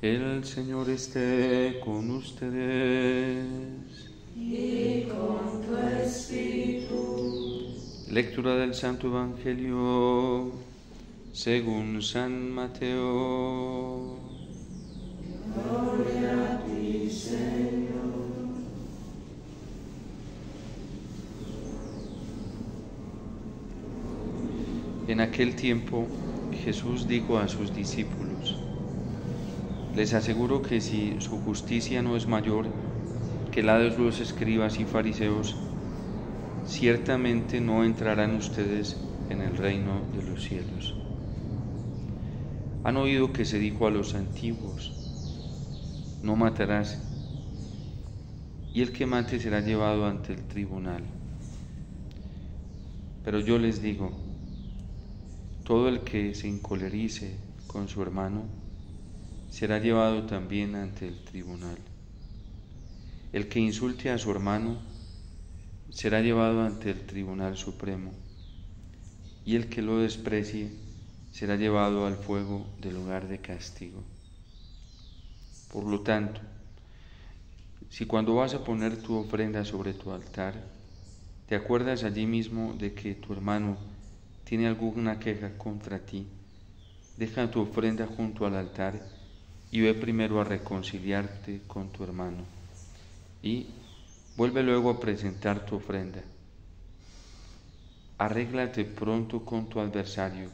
El Señor esté con ustedes. Y con tu espíritu. Lectura del Santo Evangelio según San Mateo. Gloria a ti, Señor. En aquel tiempo Jesús dijo a sus discípulos: les aseguro que si su justicia no es mayor que la de los escribas y fariseos, ciertamente no entrarán ustedes en el reino de los cielos. Han oído que se dijo a los antiguos: no matarás, y el que mate será llevado ante el tribunal. Pero yo les digo: todo el que se encolerice con su hermano será llevado también ante el tribunal. El que insulte a su hermano será llevado ante el Tribunal Supremo, y el que lo desprecie será llevado al fuego del lugar de castigo. Por lo tanto, si cuando vas a poner tu ofrenda sobre tu altar, te acuerdas allí mismo de que tu hermano tiene alguna queja contra ti, deja tu ofrenda junto al altar y ve primero a reconciliarte con tu hermano, y vuelve luego a presentar tu ofrenda. Arréglate pronto con tu adversario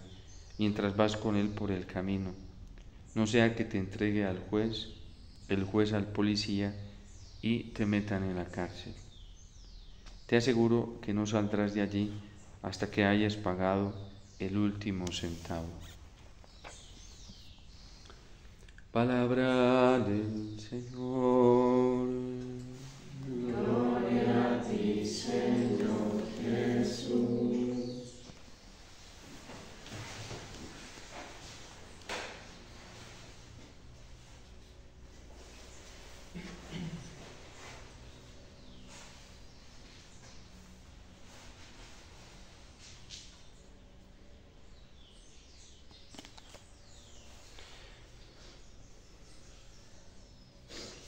mientras vas con él por el camino, no sea que te entregue al juez, el juez al policía y te metan en la cárcel. Te aseguro que no saldrás de allí hasta que hayas pagado el último centavo. Palabra del Señor. Gloria a ti, Señor Jesús.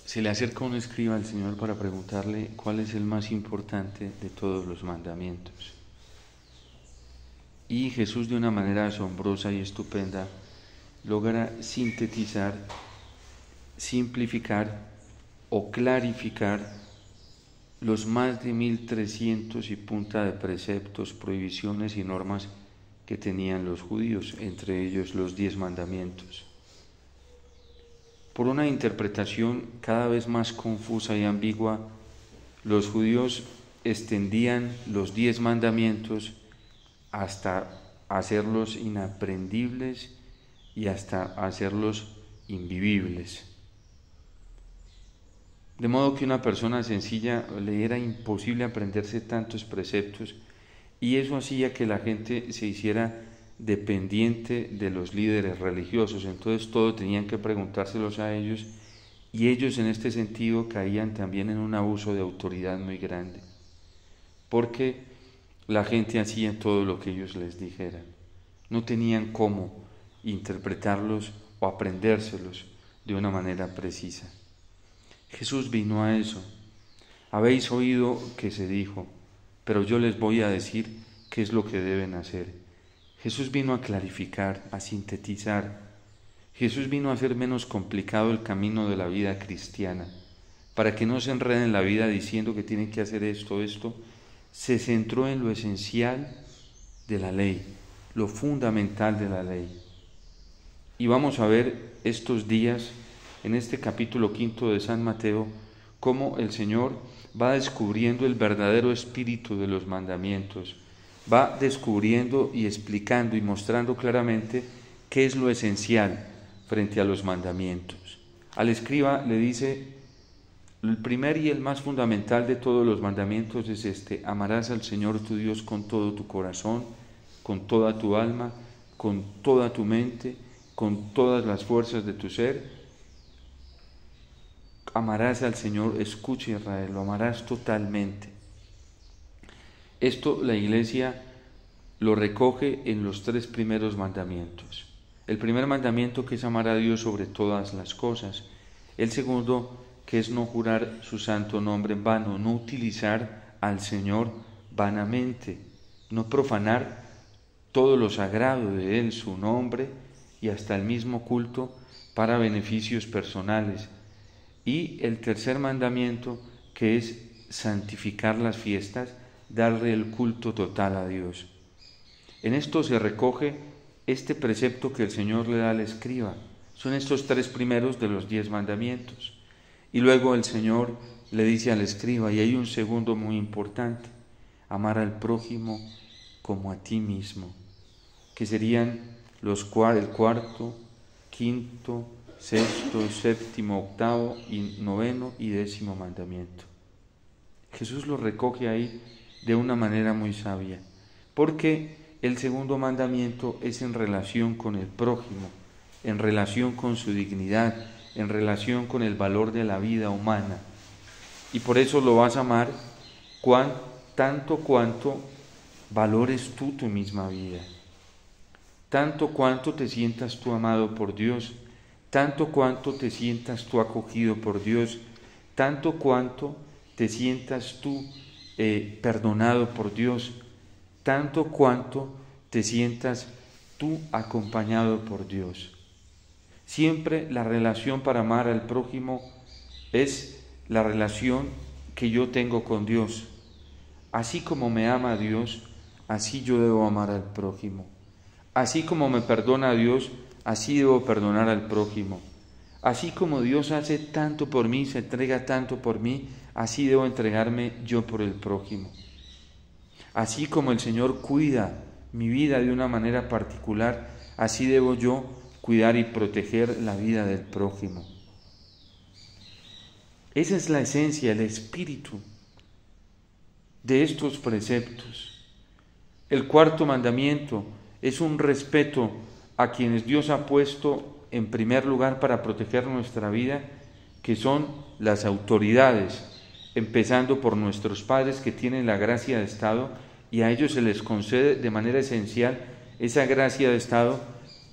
Se le acerca un escriba al Señor para preguntarle cuál es el más importante de todos los mandamientos. Y Jesús, de una manera asombrosa y estupenda, logra sintetizar, simplificar o clarificar los más de 1300 y punta de preceptos, prohibiciones y normas que tenían los judíos, entre ellos los 10 mandamientos. Por una interpretación cada vez más confusa y ambigua, los judíos extendían los 10 mandamientos hasta hacerlos inaprendibles y hasta hacerlos invivibles. De modo que una persona sencilla le era imposible aprenderse tantos preceptos, y eso hacía que la gente se hiciera dependiente de los líderes religiosos. Entonces todo tenían que preguntárselos a ellos, y ellos en este sentido caían también en un abuso de autoridad muy grande, porque la gente hacía todo lo que ellos les dijeran. No tenían cómo interpretarlos o aprendérselos de una manera precisa. Jesús vino a eso. Habéis oído que se dijo, pero yo les voy a decir qué es lo que deben hacer. Jesús vino a clarificar, a sintetizar. Jesús vino a hacer menos complicado el camino de la vida cristiana, para que no se enreden en la vida diciendo que tienen que hacer esto. Se centró en lo esencial de la ley, lo fundamental de la ley. Y vamos a ver estos días, en este capítulo 5 de San Mateo, cómo el Señor va descubriendo el verdadero espíritu de los mandamientos, va descubriendo y explicando y mostrando claramente qué es lo esencial frente a los mandamientos. Al escriba le dice: el primer y el más fundamental de todos los mandamientos es este: amarás al Señor tu Dios con todo tu corazón, con toda tu alma, con toda tu mente, con todas las fuerzas de tu ser. Amarás al Señor, escucha Israel, lo amarás totalmente. Esto la Iglesia lo recoge en los 3 primeros mandamientos. El primer mandamiento, que es amar a Dios sobre todas las cosas. El segundo, que es no jurar su santo nombre en vano, no utilizar al Señor vanamente, no profanar todo lo sagrado de Él, su nombre y hasta el mismo culto para beneficios personales. Y el tercer mandamiento, que es santificar las fiestas, darle el culto total a Dios. En esto se recoge este precepto que el Señor le da al escriba. Son estos tres primeros de los 10 mandamientos. Y luego el Señor le dice al escriba, y hay un segundo muy importante: amar al prójimo como a ti mismo, que serían el cuarto, quinto, sexto, séptimo, octavo y noveno y 10º mandamiento. Jesús lo recoge ahí de una manera muy sabia, porque el segundo mandamiento es en relación con el prójimo, en relación con su dignidad, en relación con el valor de la vida humana. Y por eso lo vas a amar tanto cuanto valores tú tu misma vida, tanto cuanto te sientas tú amado por Dios, tanto cuanto te sientas tú acogido por Dios, tanto cuanto te sientas tú perdonado por Dios, tanto cuanto te sientas tú acompañado por Dios. Siempre la relación para amar al prójimo es la relación que yo tengo con Dios. Así como me ama Dios, así yo debo amar al prójimo. Así como me perdona Dios, así debo perdonar al prójimo. Así como Dios hace tanto por mí, se entrega tanto por mí, así debo entregarme yo por el prójimo. Así como el Señor cuida mi vida de una manera particular, así debo yo cuidar y proteger la vida del prójimo. Esa es la esencia, el espíritu de estos preceptos. El cuarto mandamiento es un respeto a quienes Dios ha puesto en primer lugar para proteger nuestra vida, que son las autoridades, empezando por nuestros padres, que tienen la gracia de Estado, y a ellos se les concede de manera esencial esa gracia de Estado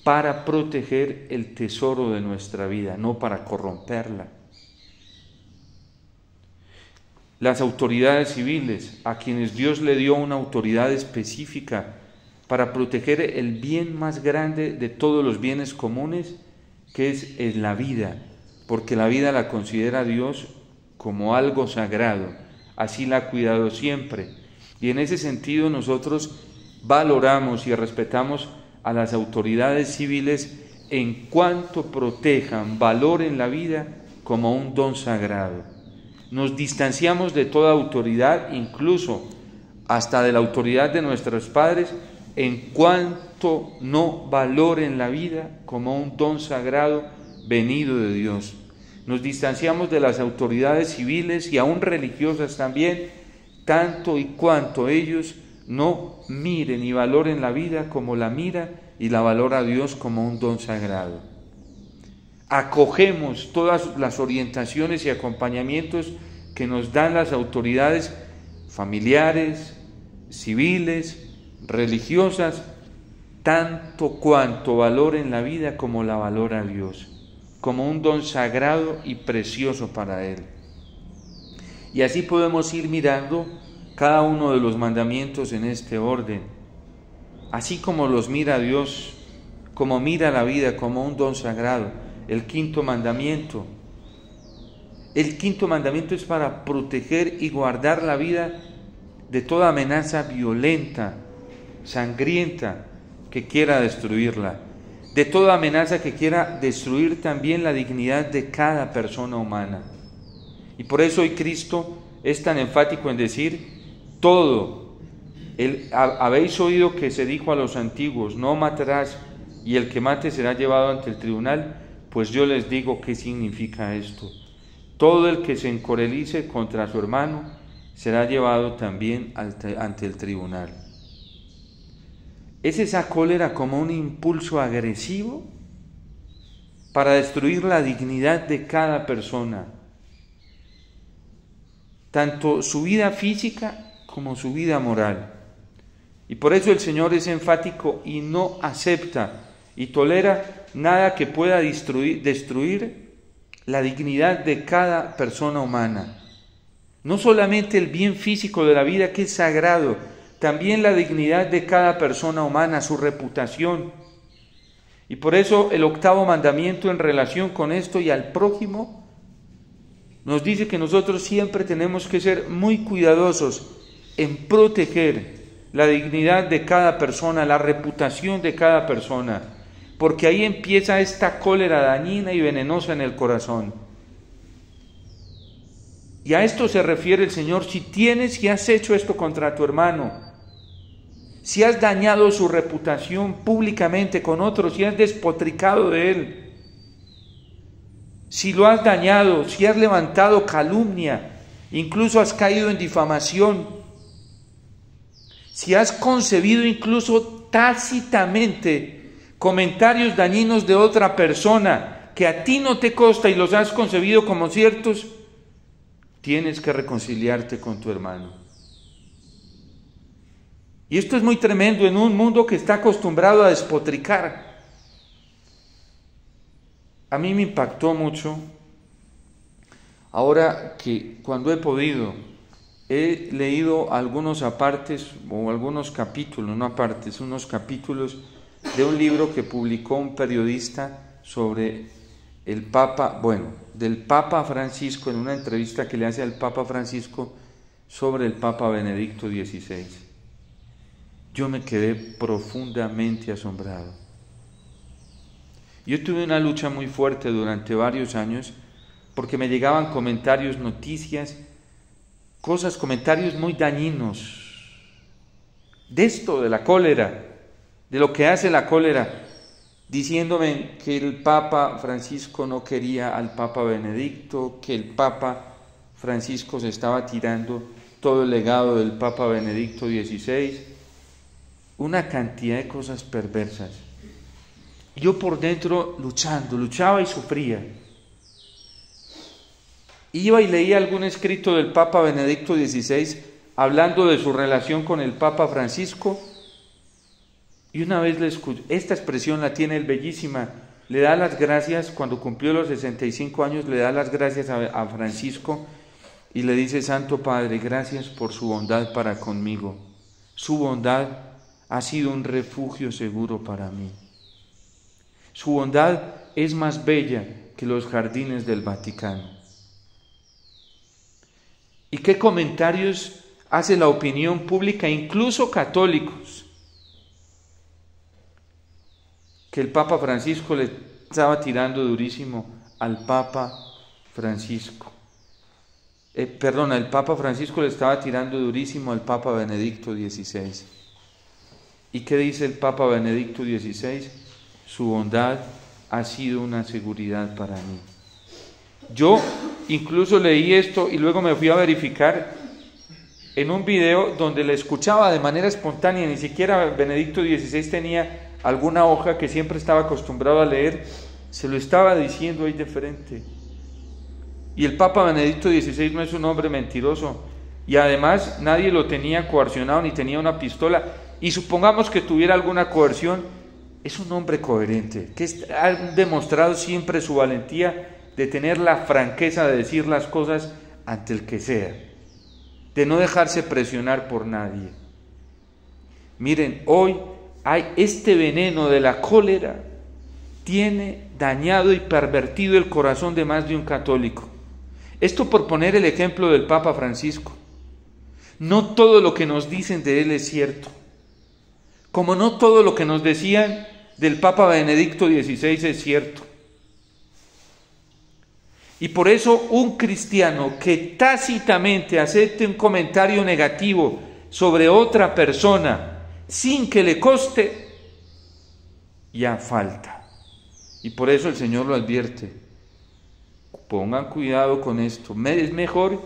para proteger el tesoro de nuestra vida, no para corromperla. Las autoridades civiles, a quienes Dios le dio una autoridad específica para proteger el bien más grande de todos los bienes comunes, que es la vida, porque la vida la considera Dios como algo sagrado, así la ha cuidado siempre. Y en ese sentido nosotros valoramos y respetamos a las autoridades civiles en cuanto protejan, valoren la vida como un don sagrado. Nos distanciamos de toda autoridad, incluso hasta de la autoridad de nuestros padres, en cuanto no valoren la vida como un don sagrado venido de Dios. Nos distanciamos de las autoridades civiles y aún religiosas también, tanto y cuanto ellos no miren y valoren la vida como la mira y la valora Dios como un don sagrado. Acogemos todas las orientaciones y acompañamientos que nos dan las autoridades familiares, civiles, religiosas, tanto cuanto valoren la vida como la valora Dios, como un don sagrado y precioso para Él. Y así podemos ir mirando cada uno de los mandamientos en este orden, así como los mira Dios, como mira la vida como un don sagrado. El quinto mandamiento es para proteger y guardar la vida de toda amenaza violenta, sangrienta, que quiera destruirla, de toda amenaza que quiera destruir también la dignidad de cada persona humana. Y por eso hoy Cristo es tan enfático en decir todo. Habéis oído que se dijo a los antiguos: no matarás, y el que mate será llevado ante el tribunal. Pues yo les digo qué significa esto: todo el que se encolerice contra su hermano será llevado también ante el tribunal. ¿Es esa cólera como un impulso agresivo para destruir la dignidad de cada persona, tanto su vida física como su vida moral? Y por eso el Señor es enfático y no acepta y tolera nada que pueda destruir la dignidad de cada persona humana. No solamente el bien físico de la vida, que es sagrado, también la dignidad de cada persona humana, su reputación. Y por eso el 8º mandamiento en relación con esto y al prójimo nos dice que nosotros siempre tenemos que ser muy cuidadosos en proteger la dignidad de cada persona, la reputación de cada persona, porque ahí empieza esta cólera dañina y venenosa en el corazón. Y a esto se refiere el Señor: si tienes y has hecho esto contra tu hermano, si has dañado su reputación públicamente con otros, si has despotricado de él, si lo has dañado, si has levantado calumnia, incluso has caído en difamación, si has concebido incluso tácitamente comentarios dañinos de otra persona que a ti no te consta y los has concebido como ciertos, tienes que reconciliarte con tu hermano. Y esto es muy tremendo en un mundo que está acostumbrado a despotricar. A mí me impactó mucho, ahora que cuando he podido, he leído algunos apartes o algunos capítulos, no apartes, unos capítulos de un libro que publicó un periodista sobre el Papa, del Papa Francisco, en una entrevista que le hace al Papa Francisco sobre el Papa Benedicto XVI. Yo me quedé profundamente asombrado. Yo tuve una lucha muy fuerte durante varios años porque me llegaban comentarios, noticias, comentarios muy dañinos de esto, de la cólera, de lo que hace la cólera, diciéndome que el Papa Francisco no quería al Papa Benedicto, que el Papa Francisco se estaba tirando todo el legado del Papa Benedicto XVI, una cantidad de cosas perversas. Yo por dentro luchaba y sufría. Iba y leía algún escrito del Papa Benedicto XVI hablando de su relación con el Papa Francisco, y una vez le escuché, esta expresión la tiene él bellísima, le da las gracias, cuando cumplió los 65 años, le da las gracias a Francisco y le dice: Santo Padre, gracias por su bondad para conmigo. Su bondad ha sido un refugio seguro para mí. Su bondad es más bella que los jardines del Vaticano. ¿Y qué comentarios hace la opinión pública, incluso católicos? Que el Papa Francisco le estaba tirando durísimo al Papa Francisco. El Papa Francisco le estaba tirando durísimo al Papa Benedicto XVI. ¿Y qué dice el Papa Benedicto XVI? Su bondad ha sido una seguridad para mí. Yo incluso leí esto y luego me fui a verificar en un video donde le escuchaba de manera espontánea, ni siquiera Benedicto XVI tenía alguna hoja que siempre estaba acostumbrado a leer, se lo estaba diciendo ahí de frente. Y el Papa Benedicto XVI no es un hombre mentiroso, y además nadie lo tenía coercionado ni tenía una pistola, y supongamos que tuviera alguna coerción, es un hombre coherente, que ha demostrado siempre su valentía de tener la franqueza de decir las cosas ante el que sea, de no dejarse presionar por nadie. Miren, hoy hay este veneno de la cólera, tiene dañado y pervertido el corazón de más de un católico. Esto por poner el ejemplo del Papa Francisco. No todo lo que nos dicen de él es cierto, como no todo lo que nos decían del Papa Benedicto XVI es cierto. Y por eso un cristiano que tácitamente acepte un comentario negativo sobre otra persona sin que le coste, ya falta. Y por eso el Señor lo advierte: pongan cuidado con esto. Es mejor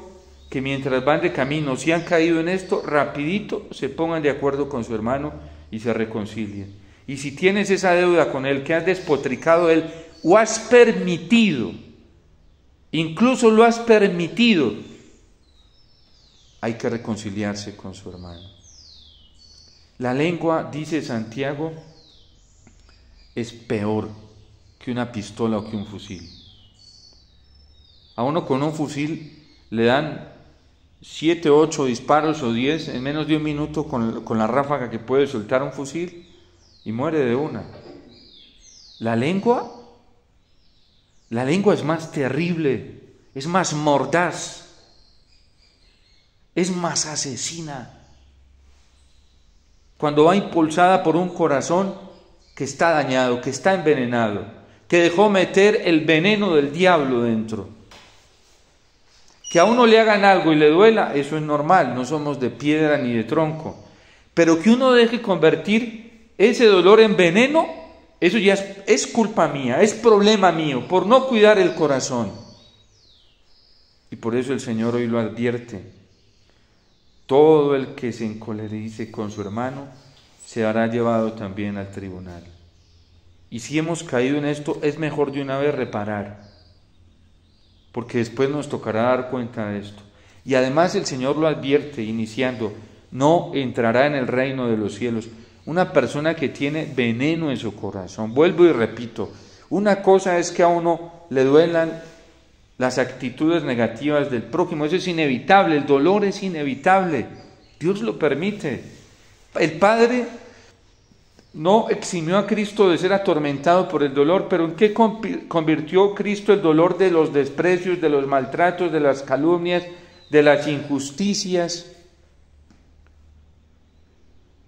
que mientras van de camino, si han caído en esto, rapidito se pongan de acuerdo con su hermano y se reconcilien. Y si tienes esa deuda con él, que has despotricado de él o has permitido, incluso lo has permitido, hay que reconciliarse con su hermano. La lengua, dice Santiago, es peor que una pistola o que un fusil. A uno con un fusil le dan 7, 8 disparos o 10 en menos de un minuto con la ráfaga que puede soltar un fusil y muere de una. La lengua es más terrible, es más mordaz, es más asesina. Cuando va impulsada por un corazón que está dañado, que está envenenado, que dejó meter el veneno del diablo dentro. Que a uno le hagan algo y le duela, eso es normal, no somos de piedra ni de tronco. Pero que uno deje convertir ese dolor en veneno, eso ya es culpa mía, es problema mío, por no cuidar el corazón. Y por eso el Señor hoy lo advierte. Todo el que se encolerice con su hermano se hará llevado también al tribunal. Y si hemos caído en esto, es mejor de una vez reparar, porque después nos tocará dar cuenta de esto. Y además el Señor lo advierte, iniciando, no entrará en el reino de los cielos. Una persona que tiene veneno en su corazón. Vuelvo y repito, una cosa es que a uno le duelan las actitudes negativas del prójimo, eso es inevitable, el dolor es inevitable, Dios lo permite. El Padre no eximió a Cristo de ser atormentado por el dolor, pero ¿en qué convirtió Cristo el dolor de los desprecios, de los maltratos, de las calumnias, de las injusticias?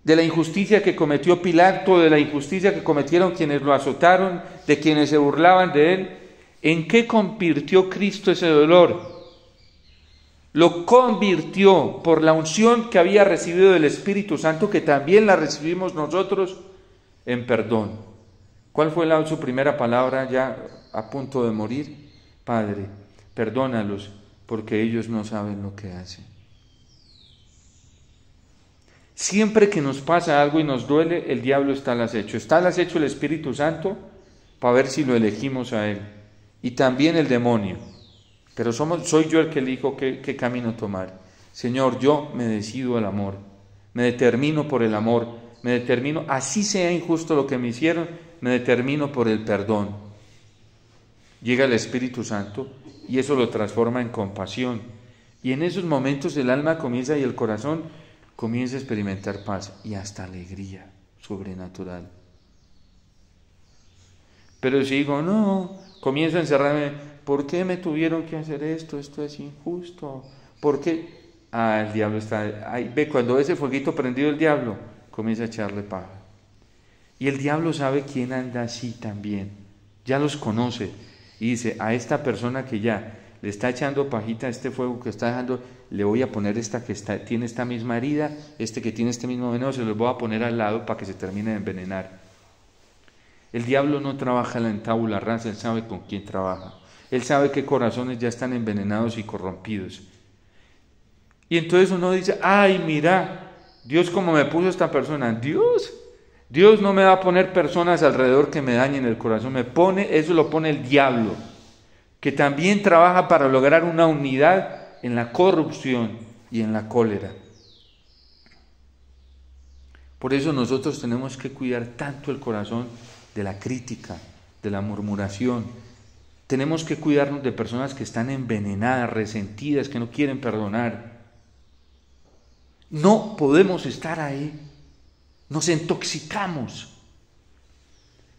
De la injusticia que cometió Pilato, de la injusticia que cometieron quienes lo azotaron, de quienes se burlaban de él. ¿En qué convirtió Cristo ese dolor? Lo convirtió por la unción que había recibido del Espíritu Santo, que también la recibimos nosotros, en perdón. ¿Cuál fue su primera palabra ya a punto de morir? Padre, perdónalos, porque ellos no saben lo que hacen. Siempre que nos pasa algo y nos duele, el diablo está al acecho. Está al acecho el Espíritu Santo para ver si lo elegimos a él. Y también el demonio. Pero soy yo el que elijo qué camino tomar. Señor, yo me decido al amor. Me determino por el amor. Me determino, así sea injusto lo que me hicieron, me determino por el perdón. Llega el Espíritu Santo y eso lo transforma en compasión. Y en esos momentos el alma comienza y el corazón comienza a experimentar paz y hasta alegría sobrenatural. Pero si digo, no, comienzo a encerrarme, ¿por qué me tuvieron que hacer esto? Esto es injusto. ¿Por qué? El diablo está ahí. Ve, cuando ese fueguito prendido el diablo, comienza a echarle paja. Y el diablo sabe quién anda así también. Ya los conoce. Y dice, a esta persona que ya le está echando pajita a este fuego que está dejando, le voy a poner esta que tiene esta misma herida, este que tiene este mismo veneno, se los voy a poner al lado para que se termine de envenenar. El diablo no trabaja en tabula rasa, él sabe con quién trabaja. Él sabe qué corazones ya están envenenados y corrompidos. Y entonces uno dice, ay, mira, Dios como me puso esta persona. Dios no me va a poner personas alrededor que me dañen el corazón. Eso lo pone el diablo, que también trabaja para lograr una unidad en la corrupción y en la cólera. Por eso nosotros tenemos que cuidar tanto el corazón de la crítica, de la murmuración. Tenemos que cuidarnos de personas que están envenenadas, resentidas, que no quieren perdonar. No podemos estar ahí. Nos intoxicamos.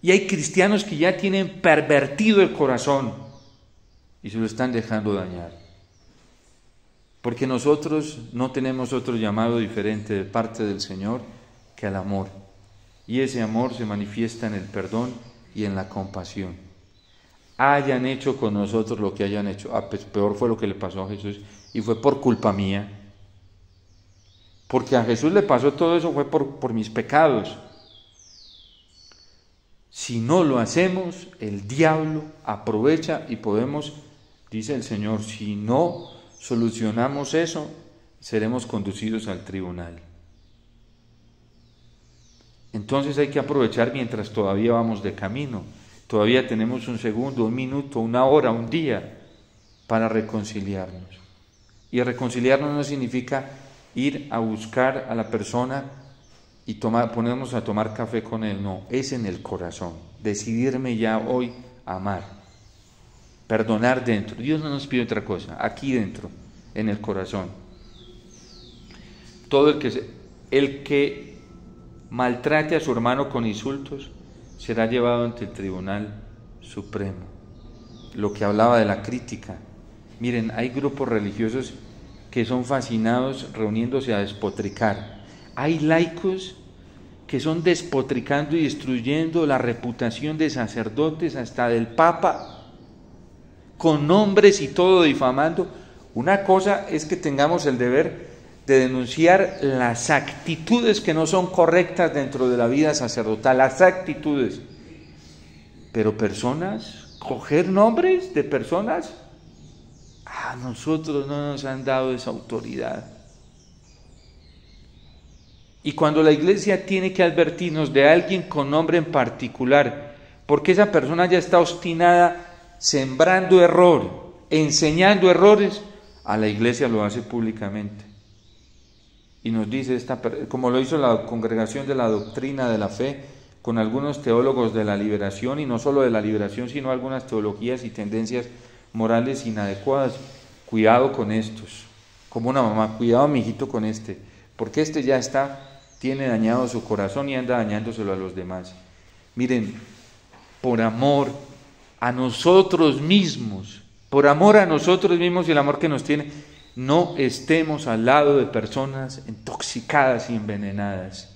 Y hay cristianos que ya tienen pervertido el corazón y se lo están dejando dañar. Porque nosotros no tenemos otro llamado diferente de parte del Señor que al amor. Y ese amor se manifiesta en el perdón y en la compasión. Hayan hecho con nosotros lo que hayan hecho. Pues peor fue lo que le pasó a Jesús y fue por culpa mía. Porque a Jesús le pasó todo eso fue por mis pecados. Si no lo hacemos, el diablo aprovecha y podemos, dice el Señor, si no solucionamos eso, seremos conducidos al tribunal. Entonces hay que aprovechar mientras todavía vamos de camino. Todavía tenemos un segundo, un minuto, una hora, un día para reconciliarnos. Y reconciliarnos no significa ir a buscar a la persona y ponernos a tomar café con él, no, es en el corazón. Decidirme ya hoy amar, perdonar dentro. Dios no nos pide otra cosa, aquí dentro, en el corazón. Todo el que maltrate a su hermano con insultos será llevado ante el Tribunal Supremo. Lo que hablaba de la crítica. Miren, hay grupos religiosos que son fascinados reuniéndose a despotricar. Hay laicos que son despotricando y destruyendo la reputación de sacerdotes, hasta del Papa, con nombres y todo difamando. Una cosa es que tengamos el deber de denunciar las actitudes que no son correctas dentro de la vida sacerdotal, las actitudes. Pero personas, coger nombres de personas, a nosotros no nos han dado esa autoridad. Y cuando la iglesia tiene que advertirnos de alguien con nombre en particular, porque esa persona ya está obstinada, sembrando error, enseñando errores, a la iglesia lo hace públicamente. Y nos dice, como lo hizo la Congregación de la Doctrina de la Fe, con algunos teólogos de la liberación, y no solo de la liberación, sino algunas teologías y tendencias morales inadecuadas. Cuidado con estos, como una mamá, cuidado mijito con este, porque este ya tiene dañado su corazón y anda dañándoselo a los demás. Miren, por amor a nosotros mismos, y el amor que nos tiene, no estemos al lado de personas intoxicadas y envenenadas,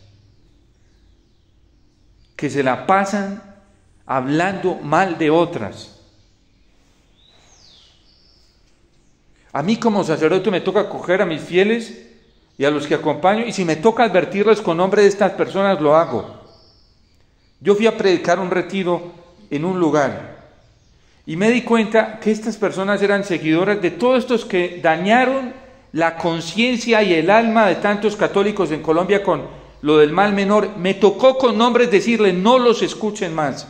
que se la pasan hablando mal de otras. A mí como sacerdote me toca acoger a mis fieles y a los que acompaño, y si me toca advertirles con nombre de estas personas, lo hago. Yo fui a predicar un retiro en un lugar y me di cuenta que estas personas eran seguidoras de todos estos que dañaron la conciencia y el alma de tantos católicos en Colombia con lo del mal menor. Me tocó con nombres decirles, no los escuchen más,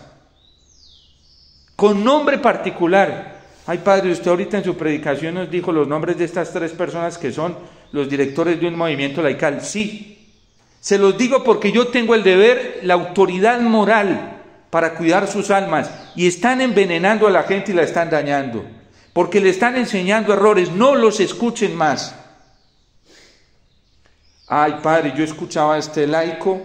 con nombre particular. Ay, padre, usted ahorita en su predicación nos dijo los nombres de estas 3 personas que son los directores de un movimiento laical. Sí, se los digo porque yo tengo el deber, la autoridad moral para cuidar sus almas, y están envenenando a la gente y la están dañando, porque le están enseñando errores. No los escuchen más. Ay, padre, yo escuchaba a este laico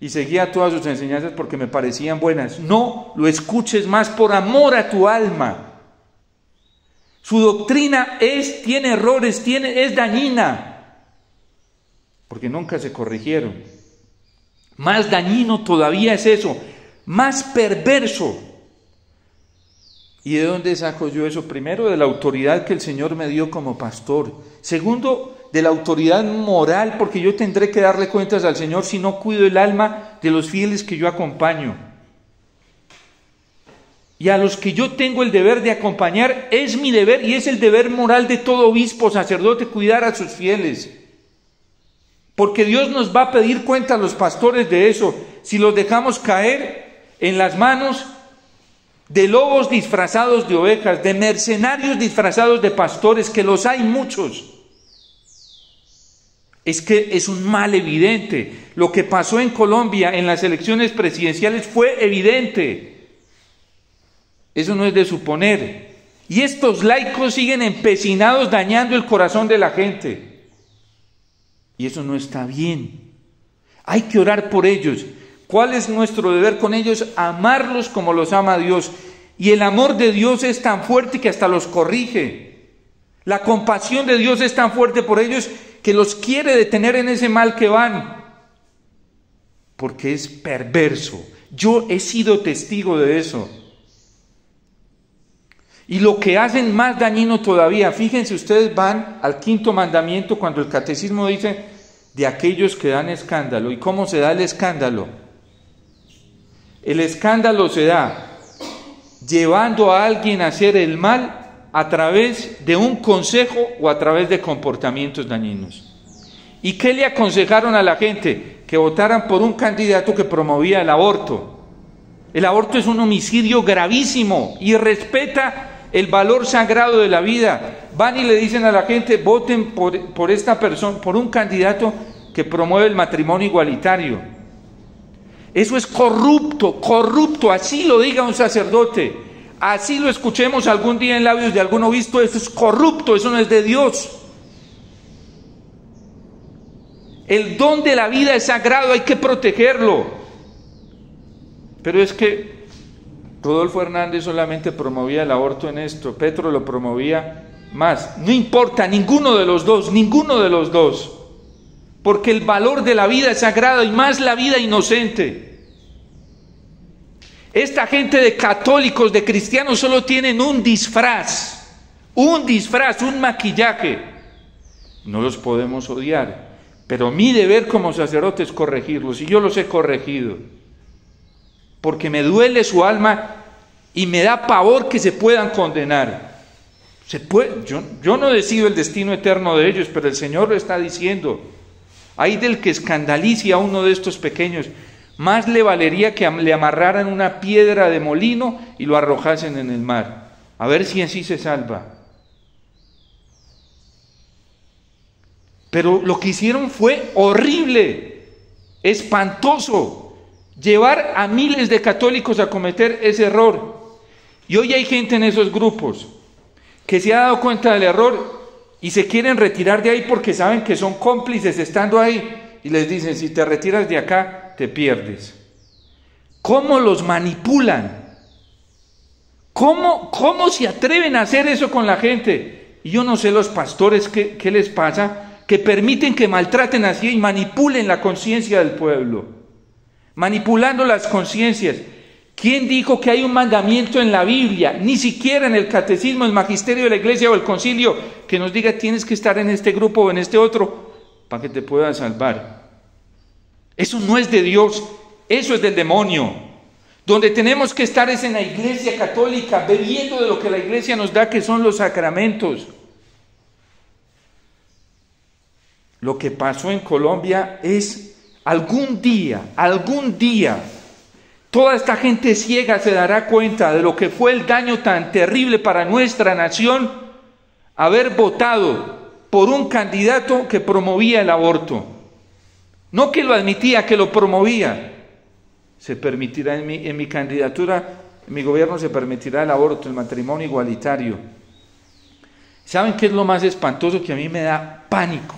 y seguía todas sus enseñanzas porque me parecían buenas. No lo escuches más, por amor a tu alma. Su doctrina tiene errores, es dañina, porque nunca se corrigieron. Más dañino todavía es eso, más perverso. ¿Y de dónde saco yo eso? Primero, de la autoridad que el Señor me dio como pastor. Segundo, de la autoridad moral, porque yo tendré que darle cuentas al Señor si no cuido el alma de los fieles que yo acompaño. Y a los que yo tengo el deber de acompañar, es mi deber y es el deber moral de todo obispo, sacerdote, cuidar a sus fieles. Porque Dios nos va a pedir cuenta a los pastores de eso, si los dejamos caer en las manos de lobos disfrazados de ovejas, de mercenarios disfrazados de pastores, que los hay muchos. Es que es un mal evidente. Lo que pasó en Colombia en las elecciones presidenciales fue evidente. Eso no es de suponer. Y estos laicos siguen empecinados dañando el corazón de la gente. Y eso no está bien. Hay que orar por ellos. ¿Cuál es nuestro deber con ellos? Amarlos como los ama Dios. Y el amor de Dios es tan fuerte que hasta los corrige. La compasión de Dios es tan fuerte por ellos que los quiere detener en ese mal que van. Porque es perverso. Yo he sido testigo de eso. Y lo que hacen más dañino todavía, fíjense, ustedes van al 5.º mandamiento cuando el catecismo dice de aquellos que dan escándalo. ¿Y cómo se da el escándalo? El escándalo se da llevando a alguien a hacer el mal a través de un consejo o a través de comportamientos dañinos. ¿Y qué le aconsejaron a la gente? Que votaran por un candidato que promovía el aborto. El aborto es un homicidio gravísimo y respeta el valor sagrado de la vida. Van y le dicen a la gente, voten por esta persona, por un candidato que promueve el matrimonio igualitario. Eso es corrupto, así lo diga un sacerdote. Así lo escuchemos algún día en labios de algún obispo, eso es corrupto, eso no es de Dios. El don de la vida es sagrado, hay que protegerlo. Pero es que Rodolfo Hernández solamente promovía el aborto en esto, Petro lo promovía más. No importa, ninguno de los dos. Porque el valor de la vida es sagrado y más la vida inocente. Esta gente de católicos, de cristianos, solo tienen un disfraz, un maquillaje. No los podemos odiar, pero mi deber como sacerdote es corregirlos, y yo los he corregido, porque me duele su alma y me da pavor que se puedan condenar. Yo no decido el destino eterno de ellos, pero el Señor lo está diciendo. Hay del que escandalice a uno de estos pequeños. Más le valería que le amarraran una piedra de molino y lo arrojasen en el mar. A ver si así se salva. Pero lo que hicieron fue horrible, espantoso. Llevar a miles de católicos a cometer ese error. Y hoy hay gente en esos grupos que se ha dado cuenta del error y se quieren retirar de ahí porque saben que son cómplices estando ahí. Y les dicen, si te retiras de acá, te pierdes. ¿Cómo los manipulan? ¿Cómo se atreven a hacer eso con la gente? Y yo no sé los pastores qué les pasa, que permiten que maltraten así y manipulen la conciencia del pueblo. Manipulando las conciencias. ¿Quién dijo que hay un mandamiento en la Biblia? Ni siquiera en el catecismo, el magisterio de la iglesia o el concilio, que nos diga tienes que estar en este grupo o en este otro para que te puedan salvar. Eso no es de Dios, eso es del demonio. Donde tenemos que estar es en la iglesia católica, bebiendo de lo que la iglesia nos da, que son los sacramentos. Lo que pasó en Colombia es algún día, toda esta gente ciega se dará cuenta de lo que fue el daño tan terrible para nuestra nación haber votado por un candidato que promovía el aborto. No que lo admitía, que lo promovía. Se permitirá en mi candidatura, en mi gobierno se permitirá el aborto, el matrimonio igualitario. ¿Saben qué es lo más espantoso? Que a mí me da pánico.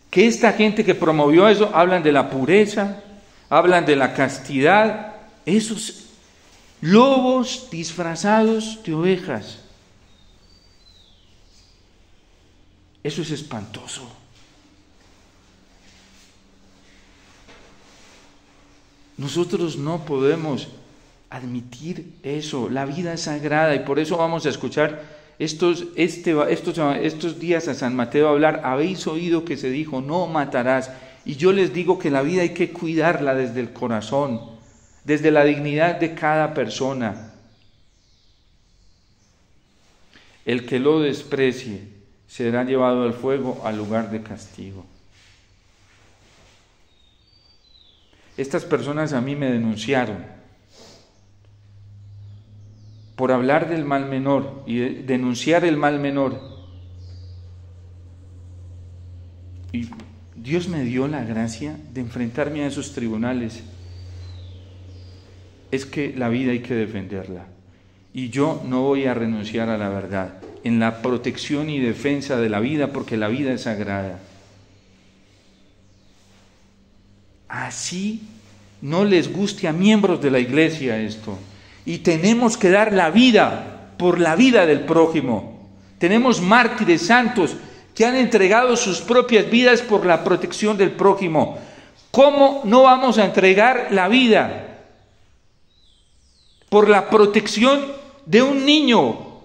Que esta gente que promovió eso, hablan de la pureza, hablan de la castidad, esos lobos disfrazados de ovejas. Eso es espantoso. Nosotros no podemos admitir eso. La vida es sagrada y por eso vamos a escuchar estos días a San Mateo hablar. Habéis oído que se dijo, no matarás. Y yo les digo que la vida hay que cuidarla desde el corazón, desde la dignidad de cada persona. El que lo desprecie será llevado al fuego, al lugar de castigo. Estas personas a mí me denunciaron por hablar del mal menor y denunciar el mal menor. Y Dios me dio la gracia de enfrentarme a esos tribunales. Es que la vida hay que defenderla. Y yo no voy a renunciar a la verdad, en la protección y defensa de la vida, porque la vida es sagrada. Así no les guste a miembros de la iglesia esto. Y tenemos que dar la vida por la vida del prójimo. Tenemos mártires santos que han entregado sus propias vidas por la protección del prójimo. ¿Cómo no vamos a entregar la vida por la protección de un niño,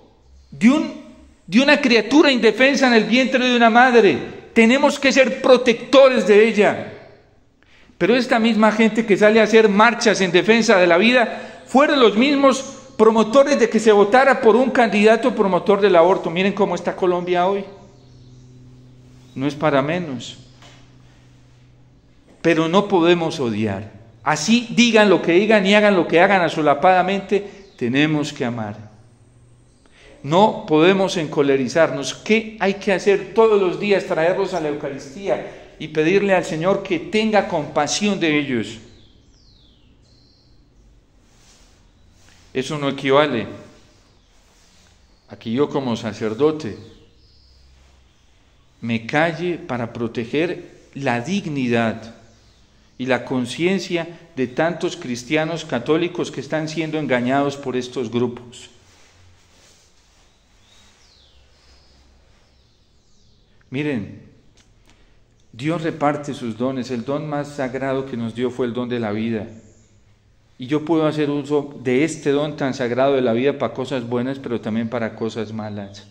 de una criatura indefensa en el vientre de una madre? Tenemos que ser protectores de ella. Pero esta misma gente que sale a hacer marchas en defensa de la vida fueron los mismos promotores de que se votara por un candidato promotor del aborto. Miren cómo está Colombia hoy. No es para menos. Pero no podemos odiar. Así digan lo que digan y hagan lo que hagan asolapadamente, tenemos que amar. No podemos encolerizarnos. ¿Qué hay que hacer todos los días? Traerlos a la Eucaristía y pedirle al Señor que tenga compasión de ellos. Eso no equivale a que yo como sacerdote me calle para proteger la dignidad y la conciencia de tantos cristianos católicos que están siendo engañados por estos grupos. Miren, Dios reparte sus dones. El don más sagrado que nos dio fue el don de la vida. Y yo puedo hacer uso de este don tan sagrado de la vida para cosas buenas, pero también para cosas malas.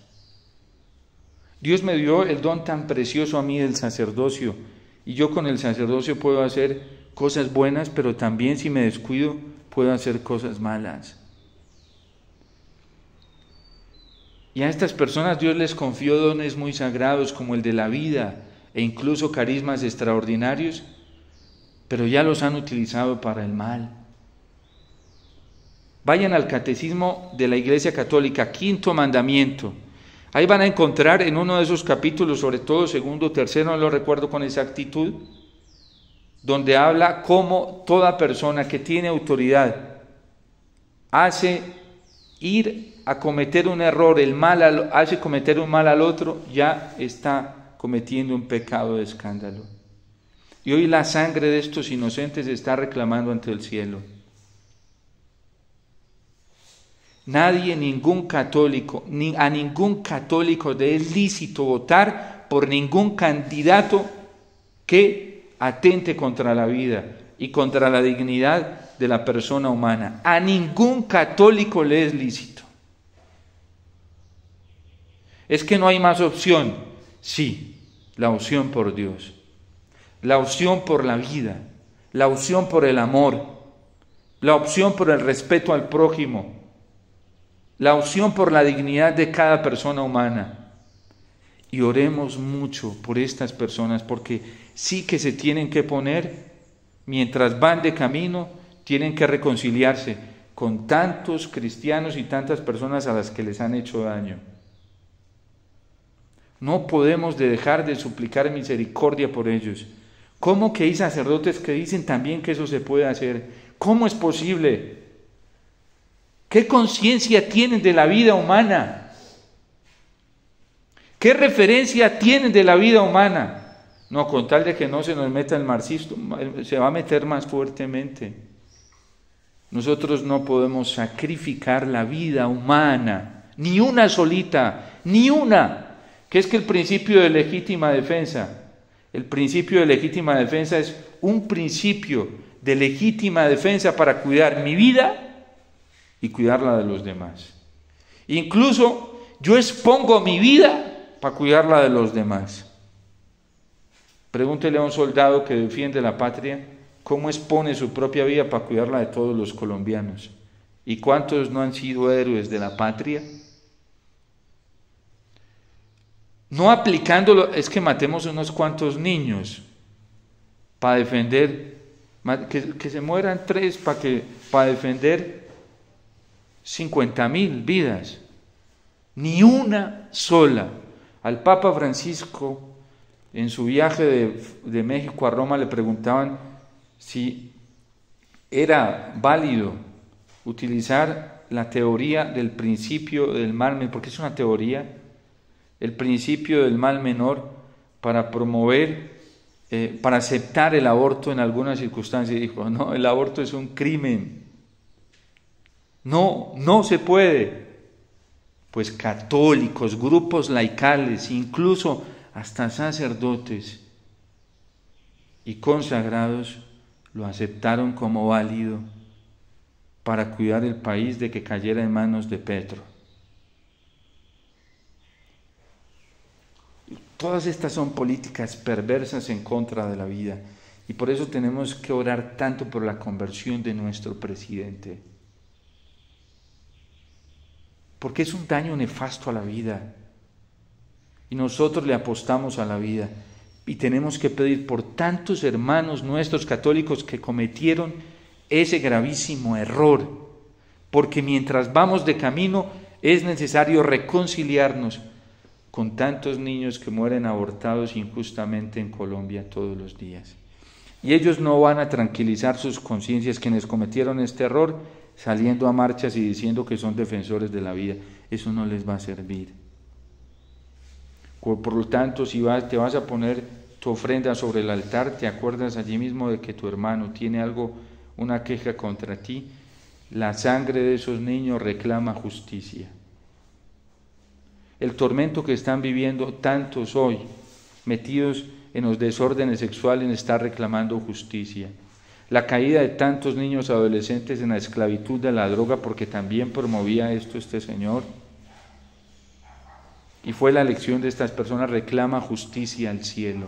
Dios me dio el don tan precioso a mí del sacerdocio, y yo con el sacerdocio puedo hacer cosas buenas, pero también si me descuido puedo hacer cosas malas. Y a estas personas Dios les confió dones muy sagrados como el de la vida e incluso carismas extraordinarios, pero ya los han utilizado para el mal. Vayan al Catecismo de la Iglesia Católica, quinto mandamiento. Ahí van a encontrar en uno de esos capítulos, sobre todo segundo, tercero, no lo recuerdo con exactitud, donde habla cómo toda persona que tiene autoridad hace ir a cometer un error, hace cometer un mal al otro, ya está cometiendo un pecado de escándalo. Y hoy la sangre de estos inocentes está reclamando ante el cielo. Nadie, ningún católico, a ningún católico le es lícito votar por ningún candidato que atente contra la vida y contra la dignidad de la persona humana. A ningún católico le es lícito. ¿Es que no hay más opción? Sí, la opción por Dios, la opción por la vida, la opción por el amor, la opción por el respeto al prójimo, la opción por la dignidad de cada persona humana. Y oremos mucho por estas personas, porque sí que se tienen que poner, mientras van de camino, tienen que reconciliarse con tantos cristianos y tantas personas a las que les han hecho daño. No podemos dejar de suplicar misericordia por ellos. ¿Cómo que hay sacerdotes que dicen también que eso se puede hacer? ¿Cómo es posible? ¿Qué conciencia tienen de la vida humana? ¿Qué referencia tienen de la vida humana? No, con tal de que no se nos meta el marxismo, se va a meter más fuertemente. Nosotros no podemos sacrificar la vida humana, ni una solita, ni una. Que es que el principio de legítima defensa, el principio de legítima defensa es un principio de legítima defensa para cuidar mi vida y cuidar la de los demás. Incluso yo expongo mi vida para cuidar la de los demás. Pregúntele a un soldado que defiende la patria cómo expone su propia vida para cuidar la de todos los colombianos. ¿Y cuántos no han sido héroes de la patria? No aplicándolo, es que matemos unos cuantos niños para defender, que se mueran 3 para defender 50,000 vidas. Ni una sola. Al Papa Francisco, en su viaje de México a Roma, le preguntaban si era válido utilizar la teoría del principio del mal menor, porque es una teoría, el principio del mal menor, para promover, para aceptar el aborto en algunas circunstancias. Y dijo, no, el aborto es un crimen. No, no se puede. Pues católicos, grupos laicales, incluso hasta sacerdotes y consagrados lo aceptaron como válido para cuidar el país de que cayera en manos de Petro. Todas estas son políticas perversas en contra de la vida, y por eso tenemos que orar tanto por la conversión de nuestro presidente, porque es un daño nefasto a la vida, y nosotros le apostamos a la vida, y tenemos que pedir por tantos hermanos nuestros católicos que cometieron ese gravísimo error, porque mientras vamos de camino es necesario reconciliarnos con tantos niños que mueren abortados injustamente en Colombia todos los días. Y ellos no van a tranquilizar sus conciencias, quienes cometieron este error, saliendo a marchas y diciendo que son defensores de la vida. Eso no les va a servir. Por lo tanto, si te vas a poner tu ofrenda sobre el altar, te acuerdas allí mismo de que tu hermano tiene una queja contra ti. La sangre de esos niños reclama justicia. El tormento que están viviendo tantos hoy, metidos en los desórdenes sexuales, está reclamando justicia. La caída de tantos niños adolescentes en la esclavitud de la droga, porque también promovía esto este señor. Y fue la elección de estas personas, reclama justicia al cielo.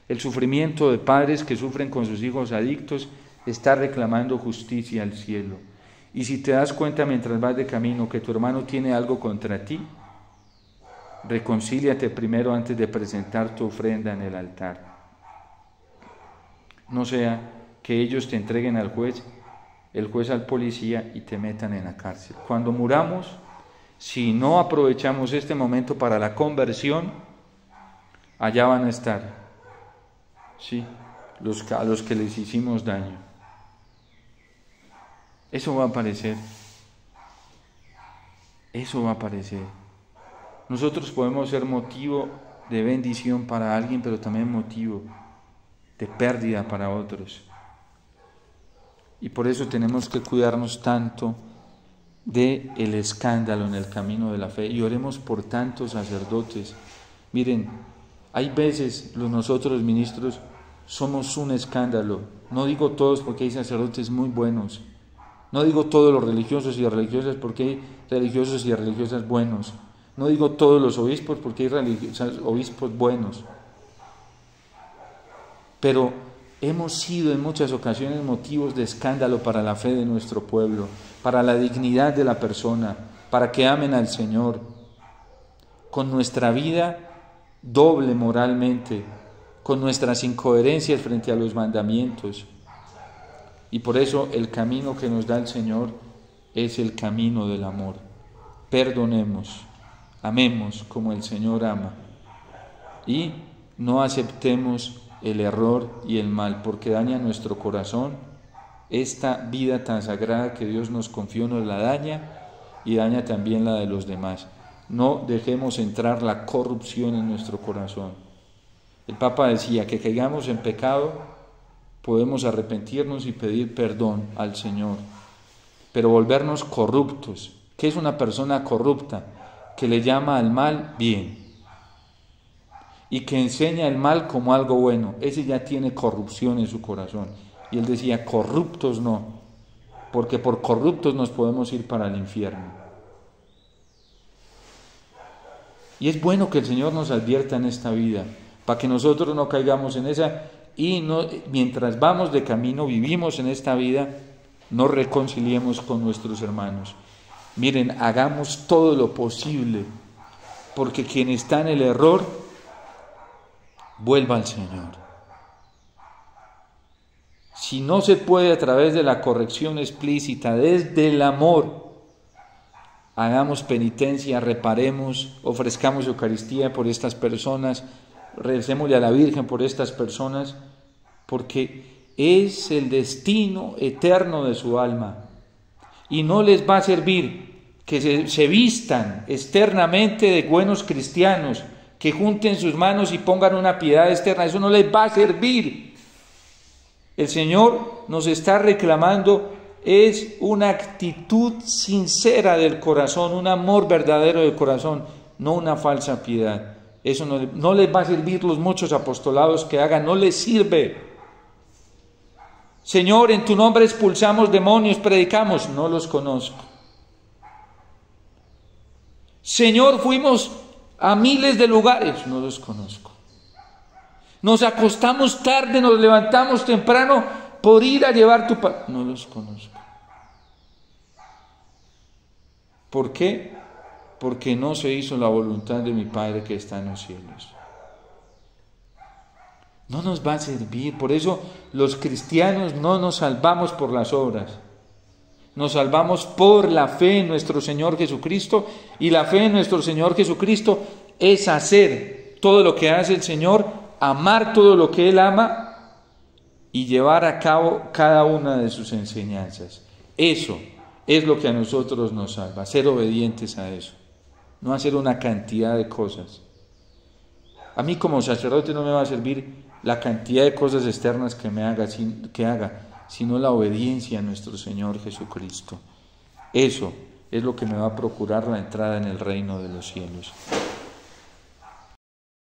El sufrimiento de padres que sufren con sus hijos adictos está reclamando justicia al cielo. Y si te das cuenta mientras vas de camino que tu hermano tiene algo contra ti, reconcíliate primero antes de presentar tu ofrenda en el altar. No sea que ellos te entreguen al juez, el juez al policía y te metan en la cárcel. Cuando muramos, si no aprovechamos este momento para la conversión, allá van a estar, ¿sí?, a los que les hicimos daño. Eso va a aparecer. Eso va a aparecer. Nosotros podemos ser motivo de bendición para alguien, pero también motivo de pérdida para otros. Y por eso tenemos que cuidarnos tanto del escándalo en el camino de la fe. Y oremos por tantos sacerdotes. Miren, hay veces nosotros ministros somos un escándalo. No digo todos, porque hay sacerdotes muy buenos. No digo todos los religiosos y religiosas, porque hay religiosos y religiosas buenos. No digo todos los obispos, porque hay obispos buenos. Pero hemos sido en muchas ocasiones motivos de escándalo para la fe de nuestro pueblo, para la dignidad de la persona, para que amen al Señor. Con nuestra vida doble moralmente, con nuestras incoherencias frente a los mandamientos. Y por eso el camino que nos da el Señor es el camino del amor. Perdonemos, amemos como el Señor ama y no aceptemos el error y el mal, porque daña nuestro corazón. Esta vida tan sagrada que Dios nos confió nos la daña y daña también la de los demás. No dejemos entrar la corrupción en nuestro corazón. El Papa decía que caigamos en pecado, podemos arrepentirnos y pedir perdón al Señor, pero volvernos corruptos. ¿Qué es una persona corrupta? Que le llama al mal bien y que enseña el mal como algo bueno. Ese ya tiene corrupción en su corazón. Y él decía, corruptos no, porque por corruptos nos podemos ir para el infierno. Y es bueno que el Señor nos advierta en esta vida, para que nosotros no caigamos en esa. Y mientras vamos de camino, vivimos en esta vida, nos reconciliemos con nuestros hermanos. Miren, hagamos todo lo posible, porque quien está en el error, vuelva al Señor. Si no se puede a través de la corrección explícita, desde el amor, hagamos penitencia, reparemos, ofrezcamos Eucaristía por estas personas, recémosle a la Virgen por estas personas, porque es el destino eterno de su alma. Y no les va a servir que se vistan externamente de buenos cristianos, que junten sus manos y pongan una piedad externa. Eso no les va a servir. El Señor nos está reclamando es una actitud sincera del corazón, un amor verdadero del corazón, no una falsa piedad. Eso no les va a servir los muchos apostolados que hagan, no les sirve. Señor, en tu nombre expulsamos demonios, predicamos, no los conozco. Señor, fuimos a miles de lugares, no los conozco. Nos acostamos tarde, nos levantamos temprano por ir a llevar tu pan, no los conozco. ¿Por qué? Porque no se hizo la voluntad de mi Padre que está en los cielos. No nos va a servir. Por eso los cristianos no nos salvamos por las obras. Nos salvamos por la fe en nuestro Señor Jesucristo. Y la fe en nuestro Señor Jesucristo es hacer todo lo que hace el Señor, amar todo lo que Él ama y llevar a cabo cada una de sus enseñanzas. Eso es lo que a nosotros nos salva, ser obedientes a eso, no hacer una cantidad de cosas. A mí como sacerdote no me va a servir la cantidad de cosas externas que haga, sino la obediencia a nuestro Señor Jesucristo. Eso es lo que me va a procurar la entrada en el reino de los cielos.